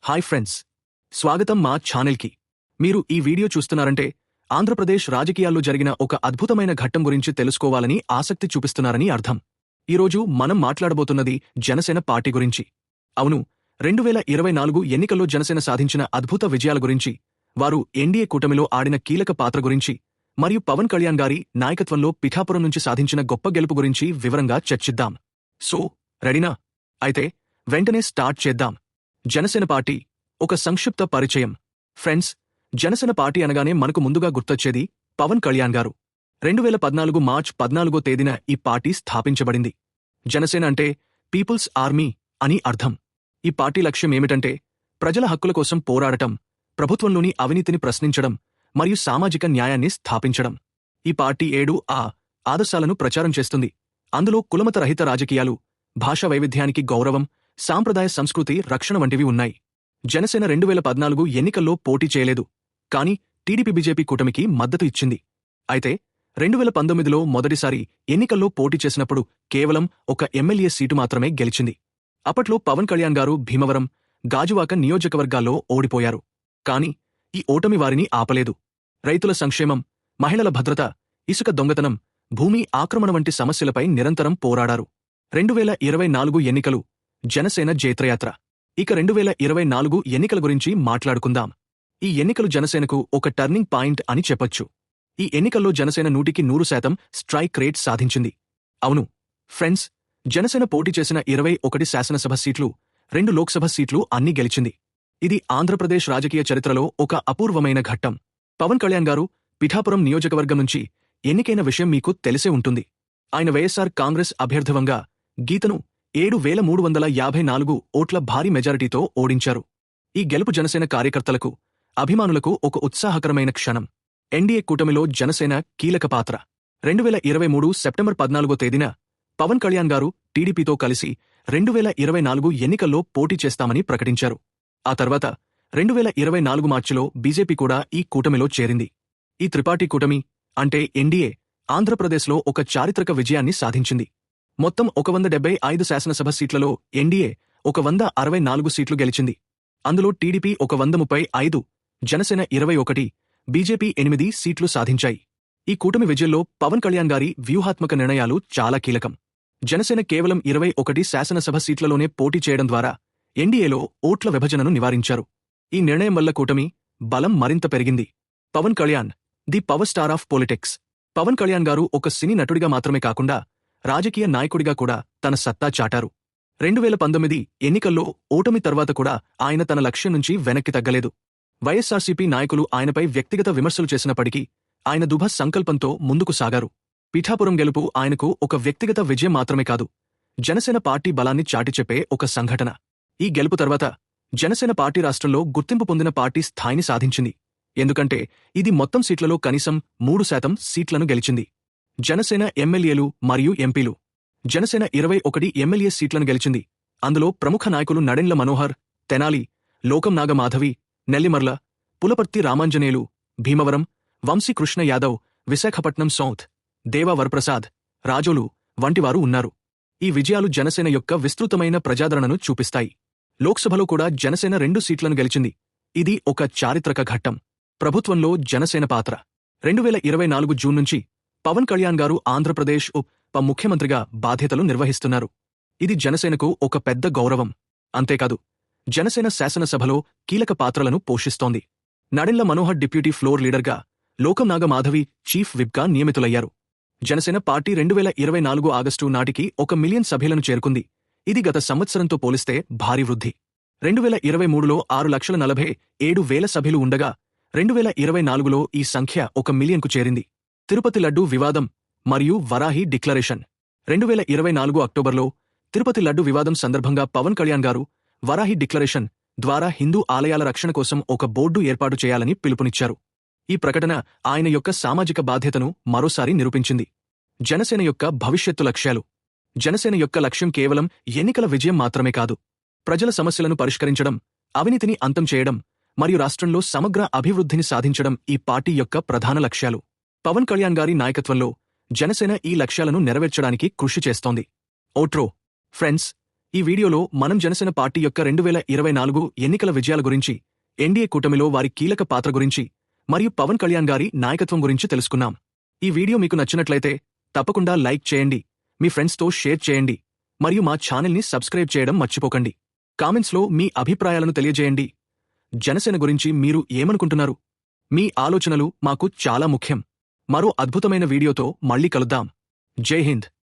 Hi friends, స్వాగతం మా ఛానల్కి. మీరు ఈ వీడియో చూస్తున్నారంటే ఆంధ్రప్రదేశ్ రాజకీయాల్లో జరిగిన ఒక అద్భుతమైన ఘట్టం గురించి తెలుసుకోవాలని ఆసక్తి చూపిస్తున్నారని అర్థం. ఈరోజు మనం మాట్లాడబోతున్నది జనసేన పార్టీ గురించి. అవును, 2024 ఎన్నికల్లో జనసేన సాధించిన అద్భుత విజయాల గురించి, వారు ఎన్డీఏ కూటమిలో ఆడిన కీలక పాత్ర గురించి, మరియు పవన్ కళ్యాణ్ గారి నాయకత్వంలో పిఠాపురం నుంచి సాధించిన గొప్ప గెలుపు గురించి వివరంగా చర్చిద్దాం. సో, రెడీనా? అయితే వెంటనే స్టార్ట్ చేద్దాం. జనసేన పార్టీ ఒక సంక్షిప్త పరిచయం. ఫ్రెండ్స్, జనసేన పార్టీ అనగానే మనకు ముందుగా గుర్తొచ్చేది పవన్ కళ్యాణ్ గారు. 2014 మార్చ్ 14వ తేదీన ఈ పార్టీ స్థాపించబడింది. జనసేన అంటే పీపుల్స్ ఆర్మీ అని అర్థం. ఈ పార్టీ లక్ష్యం ఏమిటంటే ప్రజల హక్కుల కోసం పోరాడటం, ప్రభుత్వంలోని అవినీతిని ప్రశ్నించడం మరియు సామాజిక న్యాయాన్ని స్థాపించడం. ఈ పార్టీ 7 ఆదర్శాలను ప్రచారం చేస్తుంది. అందులో కులమత రహిత రాజకీయాలు, భాషా వైవిధ్యానికి గౌరవం, సాంప్రదాయ సంస్కృతి రక్షణ వంటివి ఉన్నాయి. జనసేన 2014 ఎన్నికల్లో పోటీ చేయలేదు, కానీ టీడీపీ బీజేపీ కూటమికి మద్దతు ఇచ్చింది. అయితే 2019లో మొదటిసారి ఎన్నికల్లో పోటీ చేసినప్పుడు కేవలం ఒక ఎమ్మెల్యే సీటు మాత్రమే గెలిచింది. అప్పట్లో పవన్ కళ్యాణ్ గారు భీమవరం, గాజువాక నియోజకవర్గాల్లో ఓడిపోయారు. కానీ ఈ ఓటమి వారిని ఆపలేదు. రైతుల సంక్షేమం, మహిళల భద్రత, ఇసుక దొంగతనం, భూమి ఆక్రమణ వంటి సమస్యలపై నిరంతరం పోరాడారు. 2024 ఎన్నికలు జనసేన జైత్రయాత్ర. ఇక 2024 ఎన్నికల గురించి మాట్లాడుకుందాం. ఈ ఎన్నికలు జనసేనకు ఒక టర్నింగ్ పాయింట్ అని చెప్పొచ్చు. ఈ ఎన్నికల్లో జనసేన 100% స్ట్రైక్ రేట్ సాధించింది. అవును ఫ్రెండ్స్, జనసేన పోటీ చేసిన 21 శాసనసభ సీట్లు, 2 లోక్సభ సీట్లు అన్నీ గెలిచింది. ఇది ఆంధ్రప్రదేశ్ రాజకీయ చరిత్రలో ఒక అపూర్వమైన ఘట్టం. పవన్ కళ్యాణ్ గారు పిఠాపురం నియోజకవర్గం నుంచి ఎన్నికైన విషయం మీకు తెలిసే ఉంటుంది. ఆయన వైఎస్సార్ కాంగ్రెస్ అభ్యర్థివంగా గీతను 7,354 ఓట్ల భారీ మెజారిటీతో ఓడించారు. ఈ గెలుపు జనసేన కార్యకర్తలకు, అభిమానులకు ఒక ఉత్సాహకరమైన క్షణం. ఎన్డీఏ కూటమిలో జనసేన కీలక పాత్ర. 2023 సెప్టెంబర్ 14వ తేదీన పవన్ కళ్యాణ్ గారు టీడీపీతో కలిసి 2024 ఎన్నికల్లో పోటీ చేస్తామని ప్రకటించారు. ఆ తర్వాత 2024 మార్చిలో బీజేపీ కూడా ఈ కూటమిలో చేరింది. ఈ త్రిపాఠీ కూటమి అంటే ఎన్డీఏ ఆంధ్రప్రదేశ్లో ఒక చారిత్రక విజయాన్ని సాధించింది. మొత్తం 175 శాసనసభ సీట్లలో ఎన్డీఏ 164 సీట్లు గెలిచింది. అందులో టీడీపీ 135, జనసేన 21, బీజేపీ 8 సీట్లు సాధించాయి. ఈ కూటమి విజయంలో పవన్ కళ్యాణ్ గారి వ్యూహాత్మక నిర్ణయాలు చాలా కీలకం. జనసేన కేవలం 21 శాసనసభ సీట్లలోనే పోటీ చేయడం ద్వారా ఎన్డీఏలో ఓట్ల విభజనను నివారించారు. ఈ నిర్ణయం వల్ల కూటమి బలం మరింత పెరిగింది. Pawan Kalyan, the power star of politics. Pawan Kalyan garu ఒక సినీ నటుడిగా మాత్రమే కాకుండా రాజకీయ నాయకుడిగా కూడా తన సత్తా చాటారు. 2019 ఎన్నికల్లో ఓటమి తర్వాత కూడా ఆయన తన లక్ష్యం నుంచి వెనక్కి తగ్గలేదు. వైఎస్సార్సీపీ నాయకులు ఆయనపై వ్యక్తిగత విమర్శలు చేసినప్పటికీ ఆయన దృఢ సంకల్పంతో ముందుకు సాగారు. పిఠాపురం గెలుపు ఆయనకు ఒక వ్యక్తిగత విజయం మాత్రమే కాదు, జనసేన పార్టీ బలాన్ని చాటిచెప్పే ఒక సంఘటన. ఈ గెలుపు తర్వాత జనసేన పార్టీ రాష్ట్రంలో గుర్తింపు పొందిన పార్టీ స్థాయిని సాధించింది. ఎందుకంటే ఇది మొత్తం సీట్లలో కనీసం 3% సీట్లను గెలిచింది. జనసేన ఎమ్మెల్యేలు మరియు ఎంపీలు. జనసేన 21 ఎమ్మెల్యే సీట్లను గెలిచింది. అందులో ప్రముఖ నాయకులు నడెండ్ల మనోహర్, తెనాలి, లోకం నాగమాధవి, నెల్లిమర్ల, పులపర్తి రామాంజనేయులు, భీమవరం, వంశీ కృష్ణ యాదవ్, విశాఖపట్నం సౌత్, దేవా వరప్రసాద్, రాజోలు వంటివారు ఉన్నారు. ఈ విజయాలు జనసేన యొక్క విస్తృతమైన ప్రజాదరణను చూపిస్తాయి. లోక్సభలో కూడా జనసేన 2 సీట్లను గెలిచింది. ఇది ఒక చారిత్రక ఘట్టం. ప్రభుత్వంలో జనసేన పాత్ర. 2024 జూన్ నుంచి పవన్ కళ్యాణ్ గారు ఆంధ్రప్రదేశ్ ఉప ముఖ్యమంత్రిగా బాధ్యతలు నిర్వహిస్తున్నారు. ఇది జనసేనకు ఒక పెద్ద గౌరవం. అంతేకాదు, జనసేన శాసనసభలో కీలక పాత్రలను పోషిస్తోంది. నడెండ్ల మనోహర్ డిప్యూటీ ఫ్లోర్ లీడర్గా, లోకం నాగమాధవి చీఫ్ విప్గా నియమితులయ్యారు. జనసేన పార్టీ 2024 ఆగస్టు నాటికి 1 మిలియన్ సభ్యులను చేరుకుంది. ఇది గత సంవత్సరంతో పోలిస్తే భారీ వృద్ధి. 2023లో 6,47,000 సభ్యులు ఉండగా 2024లో ఈ సంఖ్య 1 మిలియన్కు చేరింది. తిరుపతి లడ్డూ వివాదం మరియు వరాహి డిక్లరేషన్. 2024 అక్టోబర్లో తిరుపతి లడ్డు వివాదం సందర్భంగా పవన్ కళ్యాణ్ గారు వరాహి డిక్లరేషన్ ద్వారా హిందూ ఆలయాల రక్షణ కోసం ఒక బోర్డు ఏర్పాటు చేయాలని పిలుపునిచ్చారు. ఈ ప్రకటన ఆయన యొక్క సామాజిక బాధ్యతను మరోసారి నిరూపించింది. జనసేన యొక్క భవిష్యత్తు లక్ష్యాలు. జనసేన యొక్క లక్ష్యం కేవలం ఎన్నికల విజయం మాత్రమే కాదు, ప్రజల సమస్యలను పరిష్కరించడం, అవినీతిని అంతం చేయడం మరియు రాష్ట్రంలో సమగ్ర అభివృద్ధిని సాధించడం ఈ పార్టీ యొక్క ప్రధాన లక్ష్యాలు. పవన్ కళ్యాణ్ గారి నాయకత్వంలో జనసేన ఈ లక్ష్యాలను నెరవేర్చడానికి కృషి చేస్తోంది. ఓట్రో ఫ్రెండ్స్, ఈ వీడియోలో మనం జనసేన పార్టీ యొక్క 2024 ఎన్నికల విజయాల గురించి, ఎన్డీఏ కూటమిలో వారి కీలక పాత్ర గురించి, మరియు పవన్ కళ్యాణ్ గారి నాయకత్వం గురించి తెలుసుకున్నాం. ఈ వీడియో మీకు నచ్చినట్లయితే తప్పకుండా లైక్ చేయండి, మీ ఫ్రెండ్స్తో షేర్ చేయండి, మరియు మా ఛానల్ని సబ్స్క్రైబ్ చేయడం మర్చిపోకండి. కామెంట్స్లో మీ అభిప్రాయాలను తెలియజేయండి. జనసేన గురించి మీరు ఏమనుకుంటున్నారు? మీ ఆలోచనలు మాకు చాలా ముఖ్యం. మరో అద్భుతమైన వీడియోతో మళ్ళీ కలుద్దాం. జై హింద్.